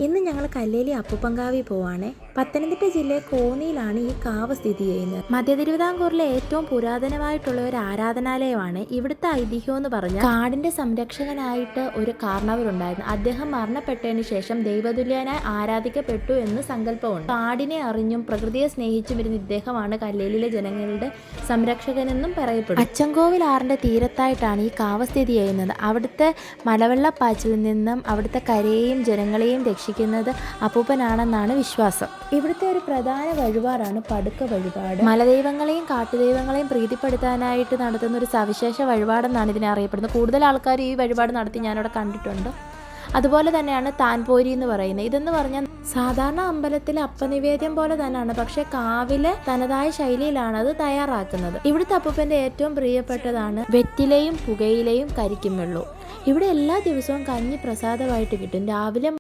ഇന്ന് ഞങ്ങൾ കല്ലേലി അപ്പുപ്പൻകാവിൽ പോവാണേ. പത്തനംതിട്ട ജില്ലയിലെ കോന്നിയിലാണ് ഈ കാവ് സ്ഥിതി ചെയ്യുന്നത്. മധ്യ തിരുവിതാംകൂറിലെ ഏറ്റവും പുരാതനമായിട്ടുള്ള ഒരു ആരാധനാലയമാണ്. ഇവിടുത്തെ ഐതിഹ്യം എന്ന് പറഞ്ഞാൽ കാടിന്റെ സംരക്ഷകനായിട്ട് ഒരു കാരണവരുണ്ടായിരുന്നു. അദ്ദേഹം മരണപ്പെട്ടതിന് ശേഷം ദൈവതുല്യനായി ആരാധിക്കപ്പെട്ടു എന്ന് സങ്കല്പമുണ്ട്. കാടിനെ അറിഞ്ഞും പ്രകൃതിയെ സ്നേഹിച്ചും വരുന്ന ഇദ്ദേഹമാണ് കല്ലേലിയിലെ ജനങ്ങളുടെ സംരക്ഷകനെന്നും പറയപ്പെടും. അച്ചൻകോവിൽ ആറിന്റെ തീരത്തായിട്ടാണ് ഈ കാവ് സ്ഥിതി ചെയ്യുന്നത്. അവിടുത്തെ മലവെള്ളപ്പാച്ചിലിൽ നിന്നും അവിടുത്തെ കരയെയും ജനങ്ങളെയും രക്ഷിക്കുന്നത് അപ്പൂപ്പനാണെന്നാണ് വിശ്വാസം. ഇവിടുത്തെ ഒരു പ്രധാന വഴിപാടാണ് പടുക്ക വഴിപാട്. മലദൈവങ്ങളെയും കാട്ടുദൈവങ്ങളെയും പ്രീതിപ്പെടുത്താനായിട്ട് നടത്തുന്ന ഒരു സവിശേഷ വഴിപാടെന്നാണ് ഇതിനെ അറിയപ്പെടുന്നത്. കൂടുതൽ ആൾക്കാർ ഈ വഴിപാട് നടത്തി ഞാനിവിടെ കണ്ടിട്ടുണ്ട്. അതുപോലെ തന്നെയാണ് താൻപോരി എന്ന് പറയുന്നത്. ഇതെന്ന് പറഞ്ഞാൽ സാധാരണ അമ്പലത്തിലെ അപ്പനിവേദ്യം പോലെ തന്നെയാണ്, പക്ഷെ കാവിലെ തനതായ ശൈലിയിലാണ് അത് തയ്യാറാക്കുന്നത്. ഇവിടുത്തെ അപ്പൂപ്പന്റെ ഏറ്റവും പ്രിയപ്പെട്ടതാണ് വെറ്റിലയും പുകയിലയും കരിക്കും വെള്ളവും. ഇവിടെ എല്ലാ ദിവസവും കഞ്ഞി പ്രസാദമായിട്ട് കിട്ടും. രാവിലെ